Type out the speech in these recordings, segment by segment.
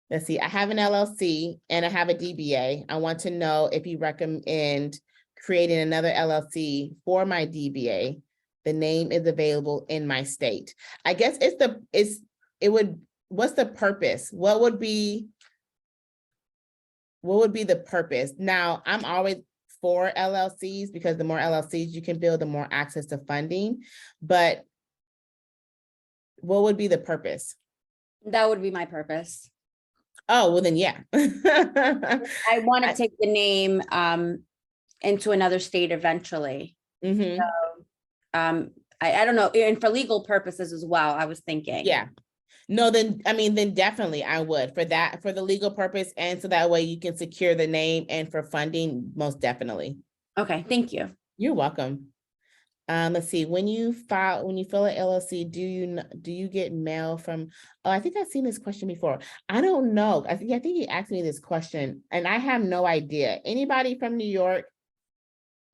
Let's see, I have an LLC and I have a DBA. I want to know if you recommend creating another LLC for my DBA. The name is available in my state. I guess what's the purpose? What would be the purpose? Now, I'm always for LLCs because the more LLCs you can build, the more access to funding. But what would be the purpose? That would be my purpose. Oh, well then, yeah. I want to take the name into another state eventually. Mhm. I don't know, and for legal purposes as well, I was thinking. Yeah. No, then, I mean, then definitely I would for that, for the legal purpose. And so that way you can secure the name, and for funding, most definitely. Okay, thank you. You're welcome. Let's see, when you fill an LLC, do you get mail from, oh, I think I've seen this question before. I don't know. I think you asked me this question and I have no idea. Anybody from New York?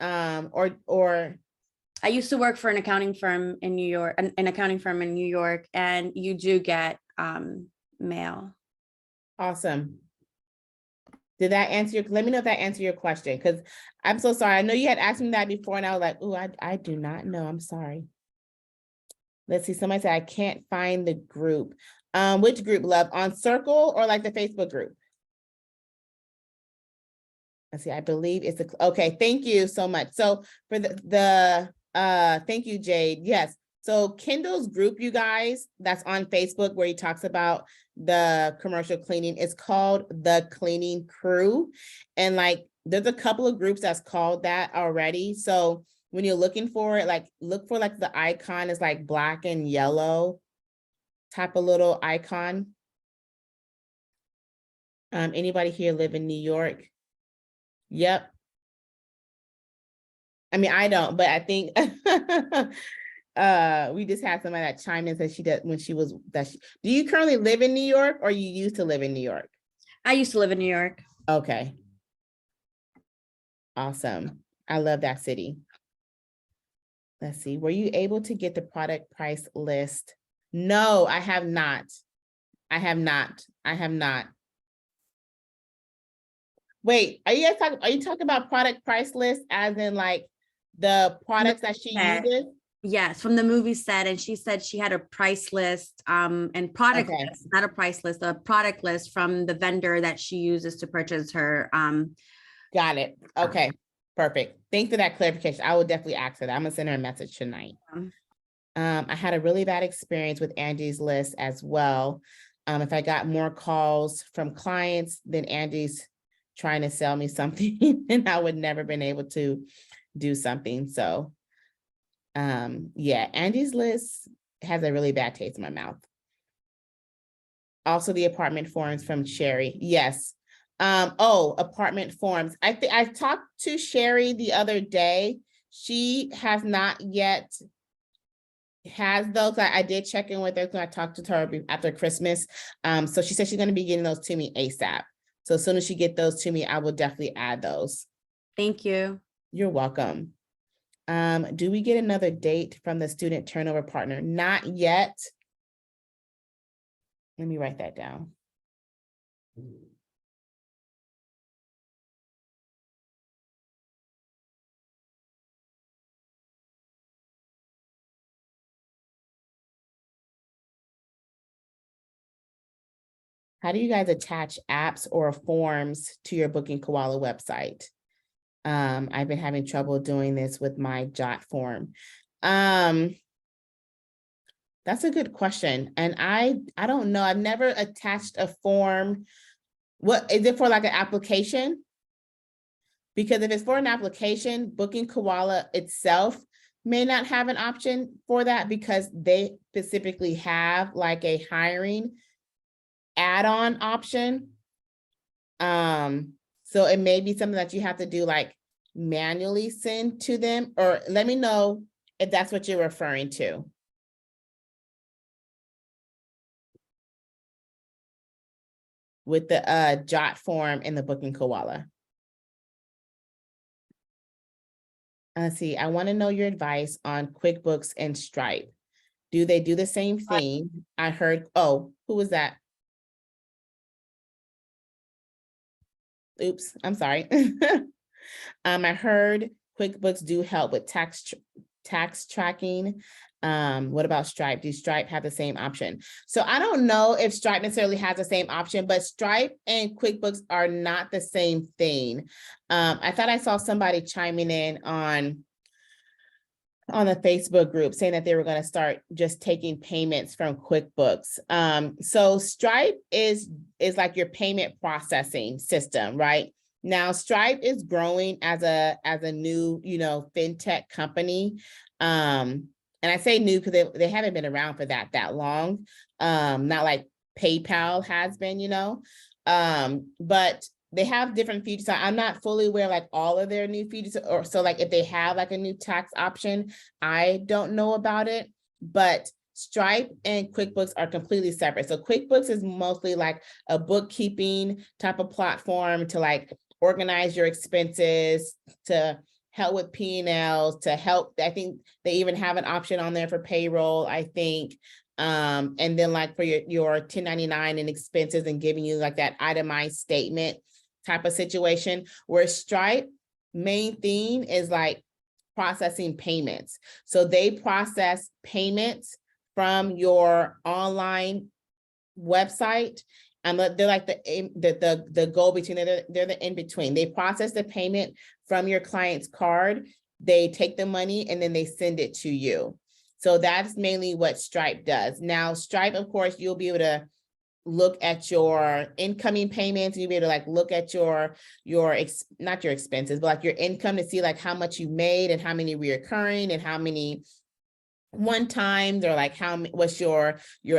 Or I used to work for an accounting firm in New York, an accounting firm in New York, and you do get mail. Awesome. Did that answer let me know if that answered your question, because I'm so sorry. I know you had asked me that before and I was like, oh, I do not know. I'm sorry. Let's see. Somebody said I can't find the group. Which group, love? On Circle or like the Facebook group? Let's see. I believe it's okay. Thank you so much. So for thank you, Jade. Yes. So Kendall's group, you guys, that's on Facebook where he talks about the commercial cleaning, is called The Cleaning Crew. And like, there's a couple of groups that's called that already. So when you're looking for it, like look for like the icon is like black and yellow type of little icon. Anybody here live in New York? Yep. I mean, I don't, but I think we just had somebody that chimed in, said she did when she was do you currently live in New York, or you used to live in New York? I used to live in New York. Okay. Awesome. I love that city. Let's see. Were you able to get the product price list? No, I have not. I have not. Wait, are you talking about product price list as in like the products that she uses? Yes, from the movie set, and she said she had a price list and product list, not a price list, a product list from the vendor that she uses to purchase her. Got it. Okay, perfect. Thanks for that clarification. I will definitely ask her that. I'm gonna send her a message tonight. I had a really bad experience with Angie's List as well. If I got more calls from clients, then Angie's trying to sell me something and I would never been able to do something. So yeah, Angie's List has a really bad taste in my mouth. Also the apartment forms from Sherry. Yes. Oh, apartment forms. I talked to Sherry the other day. She has not yet has those. I did check in with her when I talked to her after Christmas. So she said she's going to be getting those to me ASAP. So as soon as she get those to me, I will definitely add those. Thank you. You're welcome. Do we get another date from the student turnover partner? Not yet. Let me write that down. How do you guys attach apps or forms to your Booking Koala website? I've been having trouble doing this with my Jot form. That's a good question. And I don't know. I've never attached a form. What is it for, like an application? Because if it's for an application, Booking Koala itself may not have an option for that because they specifically have like a hiring add-on option. So it may be something that you have to do like manually send to them, or let me know if that's what you're referring to. With the Jot form in the Booking Koala. Let's see, I want to know your advice on QuickBooks and Stripe. Do they do the same thing? I heard, oh, who was that? oops, I'm sorry. I heard QuickBooks do help with tax tracking. What about Stripe? Do Stripe have the same option? So I don't know if Stripe necessarily has the same option, but Stripe and QuickBooks are not the same thing. I thought I saw somebody chiming in on the Facebook group saying that they were going to start just taking payments from QuickBooks. So Stripe is like your payment processing system, right? Now Stripe is growing as a new, fintech company. And I say new because they haven't been around for that long. Not like PayPal has been, but they have different features. So I'm not fully aware like all of their new features, or so like if they have like a new tax option, I don't know about it. But Stripe and QuickBooks are completely separate. So QuickBooks is mostly like a bookkeeping type of platform to like organize your expenses, to help with P&Ls, to help. I think they even have an option on there for payroll, I think. And then like for your 1099 and expenses and giving you like that itemized statement type of situation, where Stripe main theme is like processing payments. So they process payments from your online website. They're like the go between, they're the in between. They process the payment from your client's card, they take the money and then they send it to you. So that's mainly what Stripe does. Now, Stripe, of course, you'll be able to look at your incoming payments. You'll be able to like look at not your expenses, but like your income to see like how much you made and how many reoccurring and how many one times, or like what's your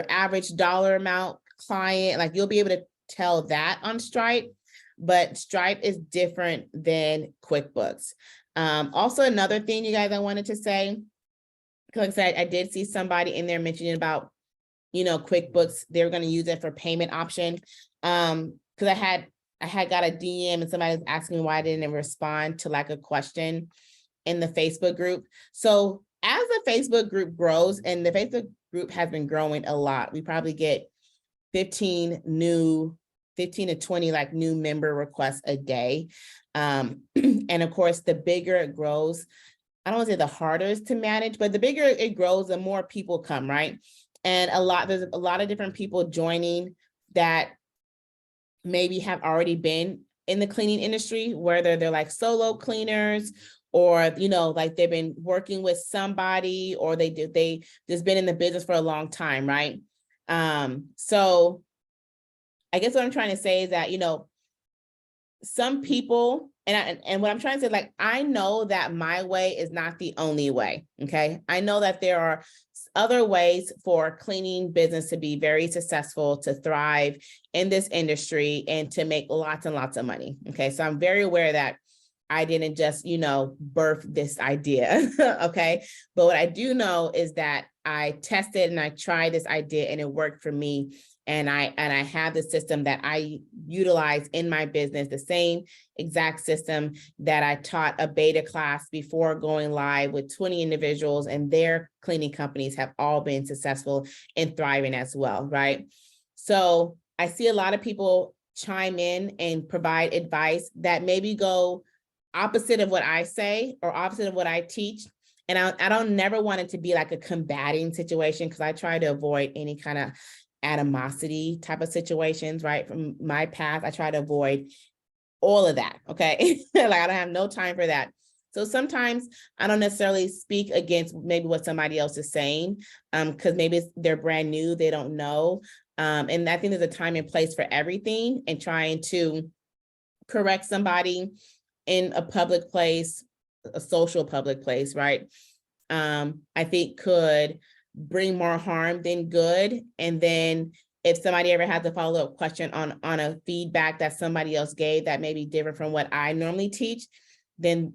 average dollar amount client. Like you'll be able to tell that on Stripe, but Stripe is different than QuickBooks. Also, another thing, you guys, I wanted to say, like I said, I did see somebody in there mentioning about, QuickBooks, they were going to use it for payment option. Because I had got a DM and somebody was asking me why I didn't respond to like a question in the Facebook group. So as the Facebook group grows, and the Facebook group has been growing a lot, we probably get 15 to 20 like new member requests a day. And of course, the bigger it grows, I don't want to say the harder it is to manage, but the bigger it grows, the more people come, right? And there's a lot of different people joining that maybe have already been in the cleaning industry, whether they're like solo cleaners, or, like they've been working with somebody, or they just been in the business for a long time, right? So I guess what I'm trying to say is that, some people, and what I'm trying to say, like, I know that my way is not the only way, okay? I know that there are other ways for cleaning business to be very successful, to thrive in this industry, and to make lots and lots of money, okay? So I'm very aware that I didn't just, birth this idea, okay? But what I do know is that I tested and I tried this idea and it worked for me. And I have the system that I utilize in my business, the same exact system that I taught a beta class before going live with 20 individuals, and their cleaning companies have all been successful and thriving as well, right? So I see a lot of people chime in and provide advice that maybe go opposite of what I say or opposite of what I teach. And I don't never want it to be like a combating situation, because I try to avoid any kind of animosity type of situations, right? From my path, I try to avoid all of that, okay? Like I don't have no time for that. So sometimes I don't necessarily speak against maybe what somebody else is saying, because maybe they're brand new, they don't know. And I think there's a time and place for everything, and trying to correct somebody in a public place, a social public place, right? I think could bring more harm than good. And then if somebody ever has a follow-up question on a feedback that somebody else gave that may be different from what I normally teach, then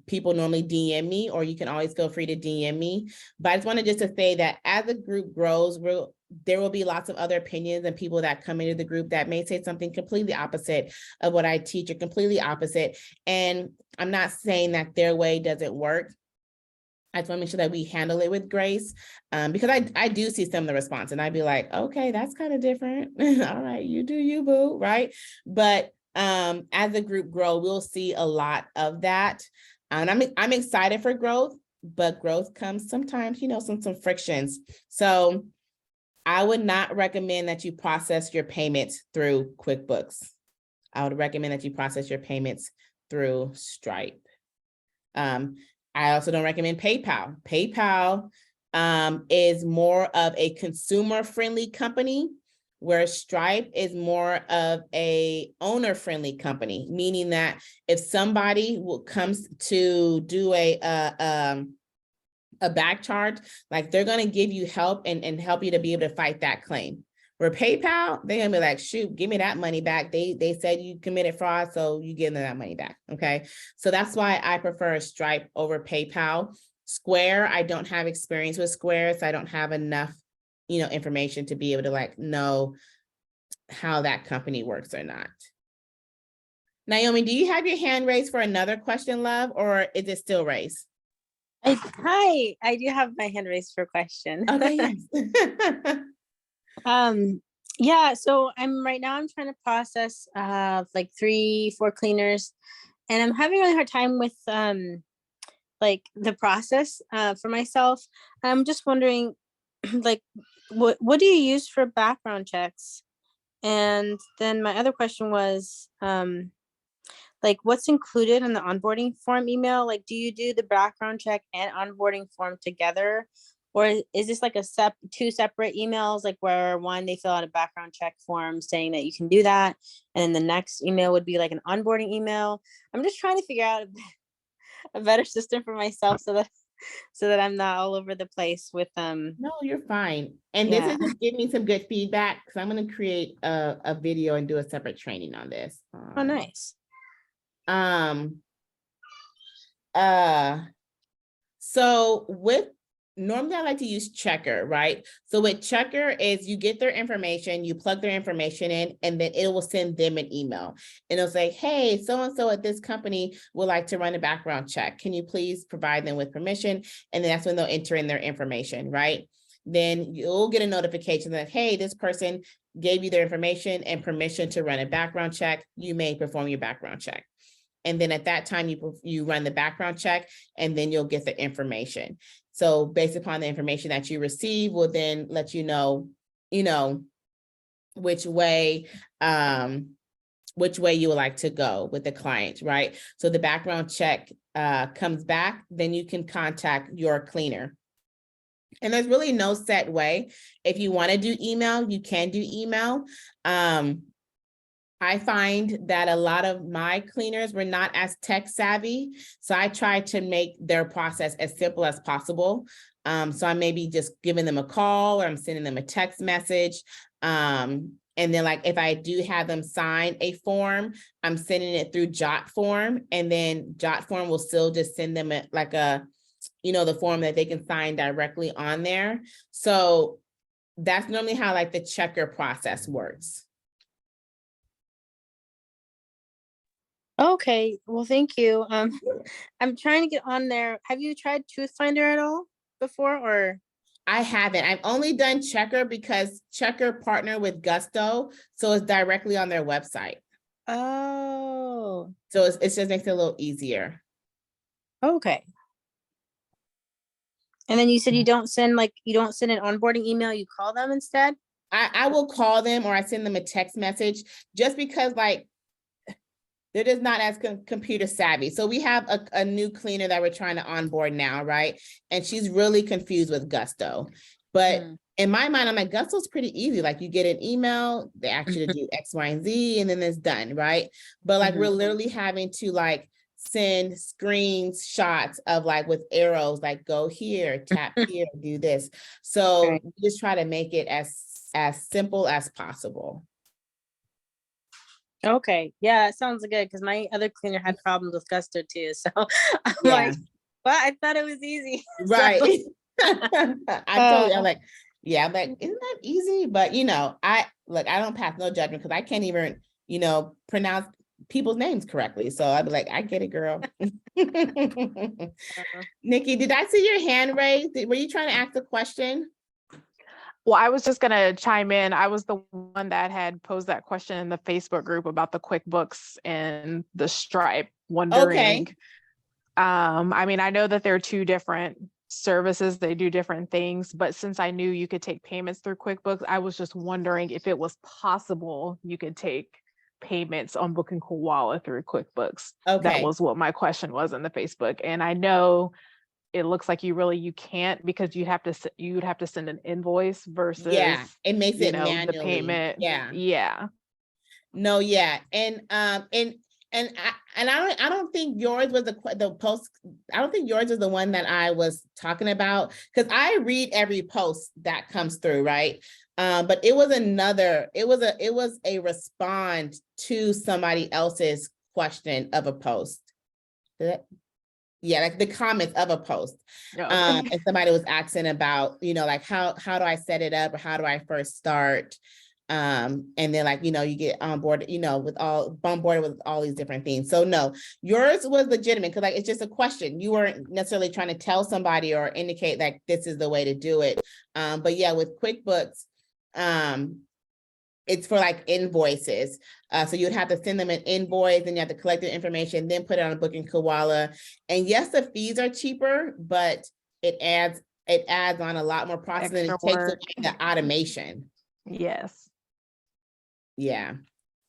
people normally DM me, or you can always feel free to DM me. But I just wanted just to say that as the group grows, there will be lots of other opinions and people that come into the group that may say something completely opposite of what I teach, or completely opposite. And I'm not saying that their way doesn't work. I just want to make sure that we handle it with grace, because I do see some of the response, and I'd be like, okay, that's kind of different. All right, you do you, boo, right? But as the group grow, we'll see a lot of that. And I'm excited for growth, but growth comes sometimes, some frictions. So I would not recommend that you process your payments through QuickBooks. I would recommend that you process your payments through Stripe. I also don't recommend PayPal. PayPal is more of a consumer-friendly company, where Stripe is more of a owner-friendly company, meaning that if somebody comes to do a back charge, like they're going to give you help and help you to be able to fight that claim. Where PayPal, they're gonna be like, shoot, give me that money back. They said you committed fraud, so you give them that money back. Okay. So that's why I prefer Stripe over PayPal. Square, I don't have experience with Square, so I don't have enough, information to be able to like know how that company works or not. Naomi, do you have your hand raised for another question, love, or is it still raised? Hi, I do have my hand raised for a question. Okay, yes. Yeah, so I'm trying to process like 3-4 cleaners, and I'm having a really hard time with like the process for myself. I'm just wondering like what do you use for background checks? And then my other question was like what's included in the onboarding form email? Like, do you do the background check and onboarding form together? Or is this like two separate emails, like where one, they fill out a background check form saying that you can do that, and then the next email would be like an onboarding email? I'm just trying to figure out a better system for myself so that I'm not all over the place with No, you're fine. And Yeah. this is just giving me some good feedback, because I'm going to create a video and do a separate training on this. Oh, nice. So normally I like to use Checker, right? So with Checker is you get their information, you plug their information in, and then it will send them an email. And it'll say, hey, so-and-so at this company would like to run a background check. Can you please provide them with permission? And then that's when they'll enter in their information, right? Then you'll get a notification that, hey, this person gave you their information and permission to run a background check. You may perform your background check. And then at that time, you run the background check, and then you'll get the information. So based upon the information that you receive, will then let you know, which way you would like to go with the client, right? So the background check comes back, then you can contact your cleaner. And there's really no set way. If you want to do email, you can do email. I find that a lot of my cleaners were not as tech savvy. So I try to make their process as simple as possible. So I may be just giving them a call, or I'm sending them a text message. And then like, if I do have them sign a form, I'm sending it through Jot form, and then Jot form will still just send them the form that they can sign directly on there. So that's normally how like the Checker process works. Okay, well, thank you. I'm trying to get on there. Have you tried Truth Finder at all before, or? I haven't. I've only done Checker because Checker partnered with Gusto, so it's directly on their website. Oh. So it just makes it a little easier. Okay. And then you said you don't send an onboarding email, you call them instead? I will call them, or I send them a text message, just because like they're just not as computer savvy. So we have a new cleaner that we're trying to onboard now, right? And she's really confused with Gusto. But in my mind, I'm like, Gusto's pretty easy. Like, you get an email, they ask you to do X, Y, and Z, and then it's done, right? But like, we're literally having to like send screenshots of like with arrows, like go here, tap here, do this. So we just try to make it as simple as possible. Okay, yeah, it sounds good, because my other cleaner had problems with Gusto too. So I'm like, but I thought it was easy. Right. I'm like, I'm like, isn't that easy? But I don't pass no judgment, because I can't even, pronounce people's names correctly. So I'd be like, I get it, girl. Nikki, did I see your hand raised? Were you trying to ask a question? Well, I was just gonna chime in. I was the one that had posed that question in the Facebook group about the QuickBooks and the Stripe, wondering. I mean, I know that they're two different services, they do different things, but since I knew you could take payments through QuickBooks, I was just wondering if it was possible you could take payments on Booking Koala through QuickBooks. That Okay. was what my question was in the Facebook. And I know it looks like you can't, because you'd have to send an invoice versus, Yeah, it makes it the manually. payment. Yeah. Yeah. No, yeah. And I don't think yours was the post. I don't think yours was the one that I was talking about, because I read every post that comes through, right? But it was a response to somebody else's question of a post. Yeah, like the comments of a post. Okay. And somebody was asking about, like how do I set it up, or how do I first start? And then like, you get on board, bombarded with all these different things. So no, yours was legitimate, because like, it's just a question. You weren't necessarily trying to tell somebody or indicate like this is the way to do it. But yeah, with QuickBooks, it's for like invoices. So you would have to send them an invoice, and you have to collect the information, then put it on a Booking Koala. And yes, the fees are cheaper, but it adds on a lot more process, and it Extra takes away work. the automation. Yes. Yeah.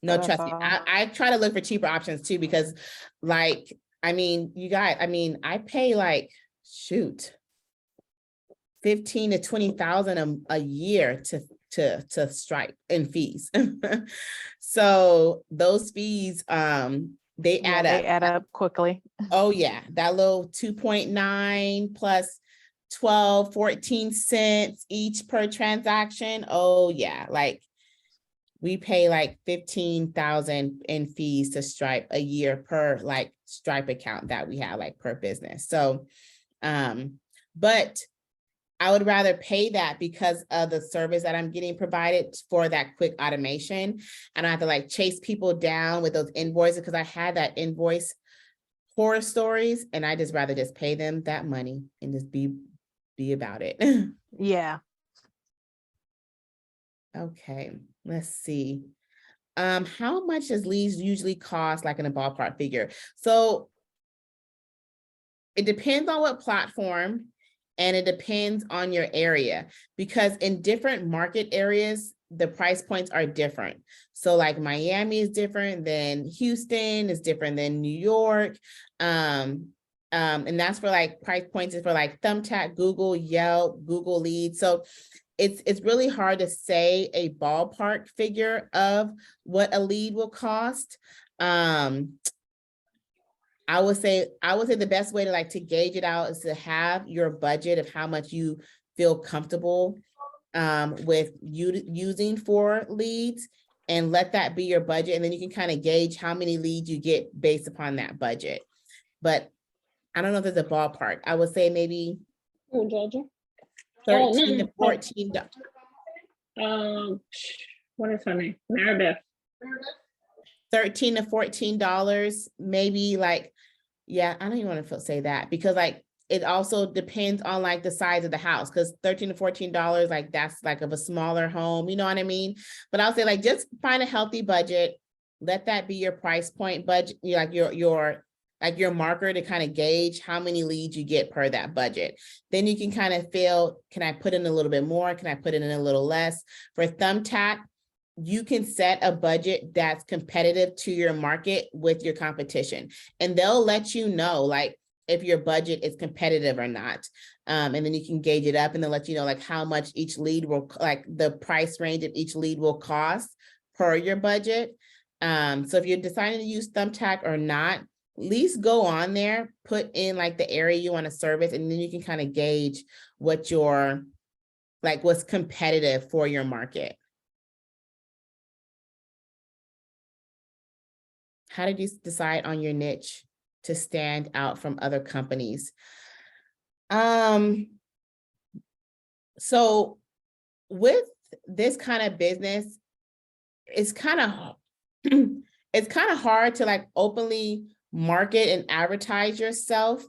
No, That's trust me. all. I try to look for cheaper options too, because like, I mean, you guys, I pay like, shoot, 15 to 20,000 a year to Stripe in fees. So those fees, they add up. They add up quickly. Oh yeah, that little 2.9 plus 12, 14 cents each per transaction. Oh yeah, like we pay like 15,000 in fees to Stripe a year per like Stripe account that we have, like per business. So, but I would rather pay that because of the service that I'm getting provided for that quick automation. And I have to like chase people down with those invoices, because I had that invoice horror stories, and I just rather just pay them that money and just be about it. Yeah. Okay, let's see. How much does leads usually cost, like in a ballpark figure? So it depends on what platform, and it depends on your area, because in different market areas, the price points are different. So like Miami is different than Houston, is different than New York. And that's for like price points is for like Thumbtack, Google, Yelp, Google Leads. So it's really hard to say a ballpark figure of what a lead will cost. I would say the best way to like to gauge it out is to have your budget of how much you feel comfortable with using for leads, and let that be your budget. And then you can kind of gauge how many leads you get based upon that budget. But I don't know if there's a ballpark. I would say maybe Georgia. 13 to 14. What is her name? Meredith. $13 to $14, maybe. Like, yeah, I don't even want to say that, because like it also depends on like the size of the house, because $13 to $14, like that's like of a smaller home, you know what I mean? But I'll say like just find a healthy budget, let that be your price point budget, like your marker to kind of gauge how many leads you get per that budget. Then you can kind of feel, can I put in a little bit more? Can I put in a little less? For Thumbtack, you can set a budget that's competitive to your market with your competition, and they'll let you know like if your budget is competitive or not. And then you can gauge it up, and they'll let you know like how much each lead will, like the price range of each lead will cost per your budget. So if you're deciding to use Thumbtack or not, at least go on there, put in like the area you want to service, and then you can kind of gauge what your, like what's competitive for your market. How did you decide on your niche to stand out from other companies? So with this kind of business, it's kind of hard to like openly market and advertise yourself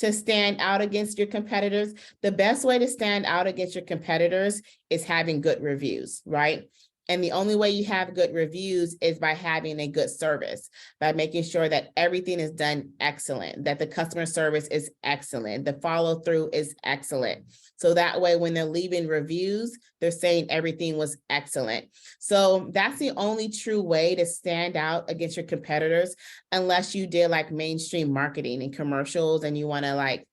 to stand out against your competitors, the best way to stand out against your competitors is having good reviews, right? And the only way you have good reviews is by having a good service, by making sure that everything is done excellent, that the customer service is excellent, the follow through is excellent. So that way, when they're leaving reviews, they're saying everything was excellent. So that's the only true way to stand out against your competitors, unless you did like mainstream marketing and commercials and you want to like,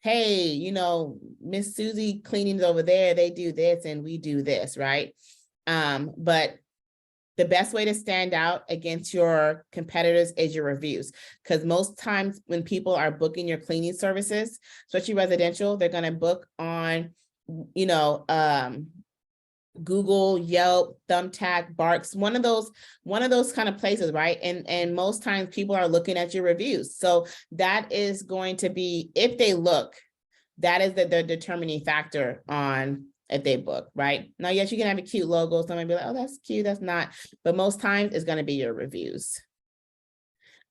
hey, you know, Miss Susie Cleaning's over there, they do this and we do this, right? But the best way to stand out against your competitors is your reviews. Because most times when people are booking your cleaning services, especially residential, they're going to book on, you know, Google, Yelp, Thumbtack, Barks, one of those kind of places, right? And most times people are looking at your reviews. So that is going to be, if they look, that is the determining factor on if they book, right? Now, yes, you can have a cute logo. Somebody be like, oh, that's cute. That's not. But most times it's going to be your reviews.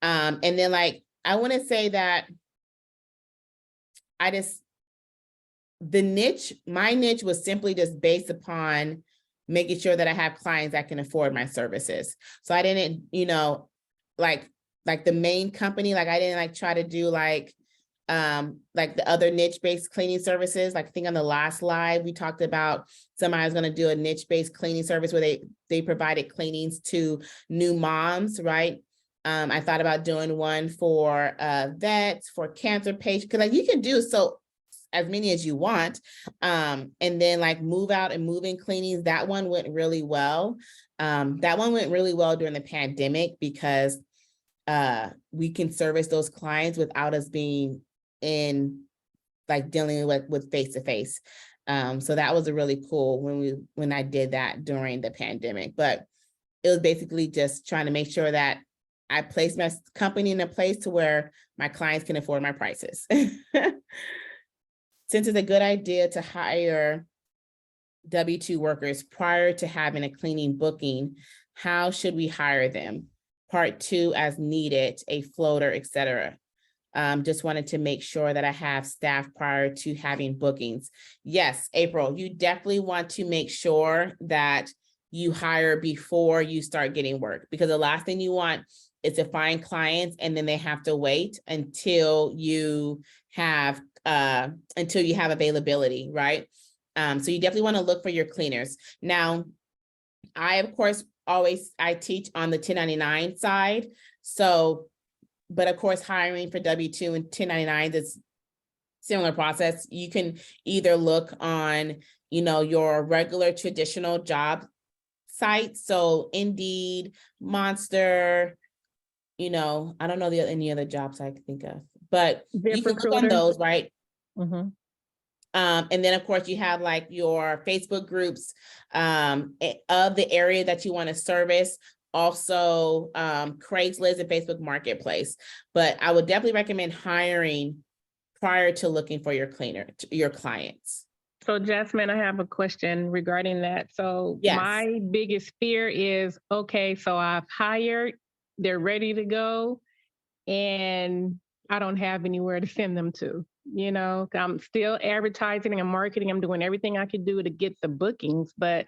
And then like, I want to say that my niche was simply just based upon making sure that I have clients that can afford my services. So I didn't, you know, like the main company, like I didn't like try to do like the other niche-based cleaning services. Like I think on the last live, we talked about somebody was going to do a niche-based cleaning service where they provided cleanings to new moms, right? I thought about doing one for vets, for cancer patients, because like you can do so as many as you want. And then like move out and move-in cleanings, that one went really well. That one went really well during the pandemic because we can service those clients without us being in like dealing with face-to-face. So that was a really cool when I did that during the pandemic. But it was basically just trying to make sure that I placed my company in a place to where my clients can afford my prices. Since it's a good idea to hire W-2 workers prior to having a cleaning booking, how should we hire them? Part 2, as needed, a floater, etc. Just wanted to make sure that I have staff prior to having bookings. Yes, April, you definitely want to make sure that you hire before you start getting work, because the last thing you want is to find clients and then they have to wait until you have availability, right? So you definitely want to look for your cleaners. Now, I, of course, I teach on the 1099 side. So, but of course, hiring for W-2 and 1099 is similar process. You can either look on, you know, your regular traditional job sites. So Indeed, Monster, you know, I don't know any other jobs I can think of, but you can look on those, right? Mm-hmm. And then of course you have like your Facebook groups of the area that you want to service. Also Craigslist and Facebook Marketplace. But I would definitely recommend hiring prior to looking for your clients. So Jasmine, I have a question regarding that. So yes. My biggest fear is, okay, so I've hired, they're ready to go, and I don't have anywhere to send them to. You know, I'm still advertising and marketing. I'm doing everything I could do to get the bookings, but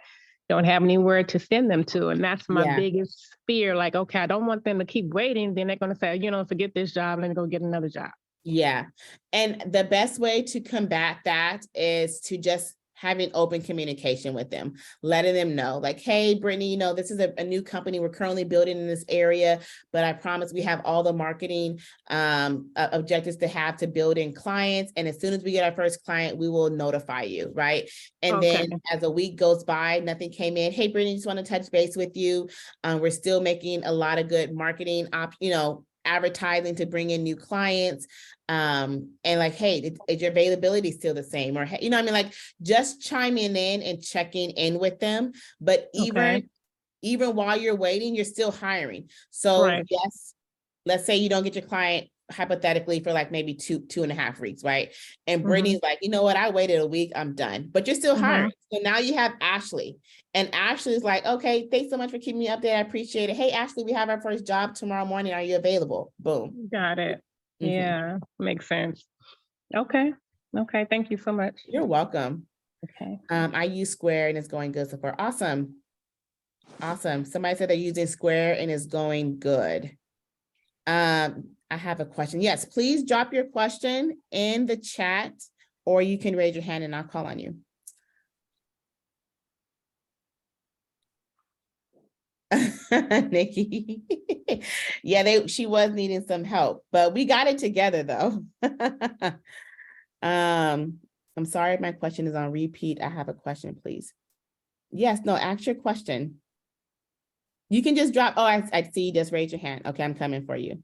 don't have anywhere to send them to. And that's my biggest fear. Like, okay, I don't want them to keep waiting. Then they're going to say, you know, forget this job and go get another job. Yeah. And the best way to combat that is to just having open communication with them, letting them know like, hey, Brittany, you know, this is a new company we're currently building in this area, but I promise we have all the marketing objectives to have to build in clients. And as soon as we get our first client, we will notify you, right? And then as a week goes by, nothing came in. Hey, Brittany, just want to touch base with you. We're still making a lot of good marketing, advertising to bring in new clients. And like, hey, is your availability still the same? Or, you know what I mean? Like just chiming in and checking in with them. But even while you're waiting, you're still hiring. So yes, let's say you don't get your client hypothetically for like maybe 2.5 weeks, right? And Brittany's like, you know what? I waited a week, I'm done, but you're still hiring. So now you have Ashley, and Ashley's like, okay, thanks so much for keeping me updated. I appreciate it. Hey, Ashley, we have our first job tomorrow morning. Are you available? Boom. Got it. Yeah, makes sense. Okay. Okay. Thank you so much. You're welcome. Okay. I use Square and it's going good so far. Awesome. Awesome. Somebody said they're using Square and it's going good. I have a question. Yes, please drop your question in the chat, or you can raise your hand and I'll call on you. Nikki. Yeah, she was needing some help, but we got it together though. I'm sorry if my question is on repeat. I have a question, please. Yes, no, ask your question. You can just drop, I see, just raise your hand. Okay, I'm coming for you.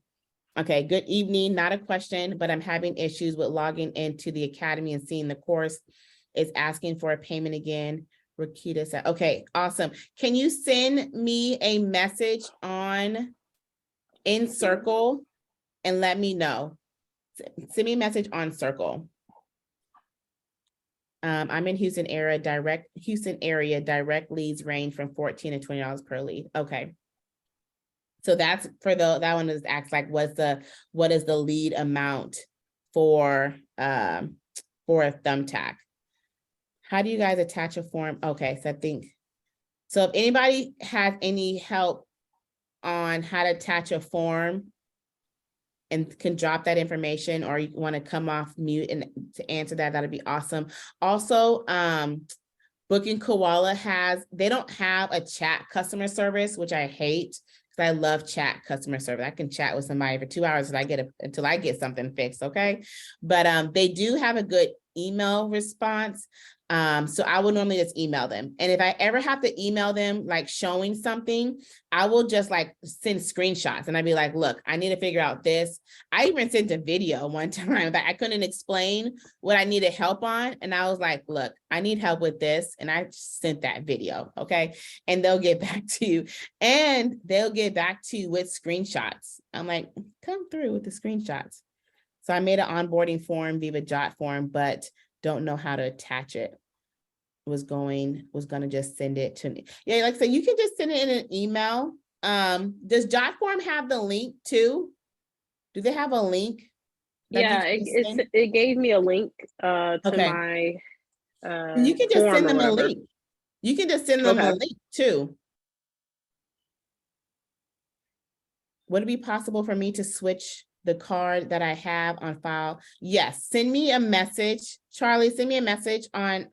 Okay, good evening. Not a question, but I'm having issues with logging into the academy and seeing the course. It's asking for a payment again. Rakita said, okay, awesome. Can you send me a message in Circle and let me know? Send me a message on Circle. I'm in Houston area, direct leads range from $14 to $20 per lead. Okay. So that's for that one is asked like, what is the lead amount for a thumbtack? How do you guys attach a form? Okay, so if anybody has any help on how to attach a form and can drop that information, or you want to come off mute and to answer that, that'd be awesome. Also, Booking Koala they don't have a chat customer service, which I hate because I love chat customer service. I can chat with somebody for 2 hours until I get something fixed, okay? But they do have a good email response. So I will normally just email them. And if I ever have to email them, like showing something, I will just like send screenshots and I'd be like, look, I need to figure out this. I even sent a video one time that I couldn't explain what I needed help on. And I was like, look, I need help with this. And I sent that video. Okay. And they'll get back to you with screenshots. I'm like, come through with the screenshots. So I made an onboarding form, Viva Jot form, but don't know how to attach it. Was gonna just send it to me. Yeah, like I said, you can just send it in an email. Does Jot form have the link too? Do they have a link? Yeah, it gave me a link to my you can just send form or them a whatever. link. You can just send them a link too. Would it be possible for me to switch the card that I have on file? Yes, send me a message. Charlie, send me a message on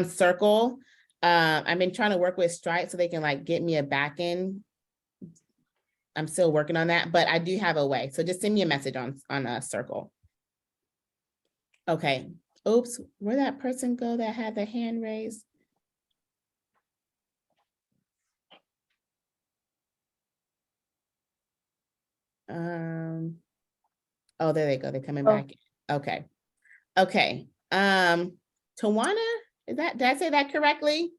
Circle. I've been trying to work with Stripe so they can like get me a back end. I'm still working on that, but I do have a way. So just send me a message on Circle. Okay. Oops, where'd that person go that had their hand raised? Oh, there they go. They're coming back. Okay. Okay. Tawana, did I say that correctly?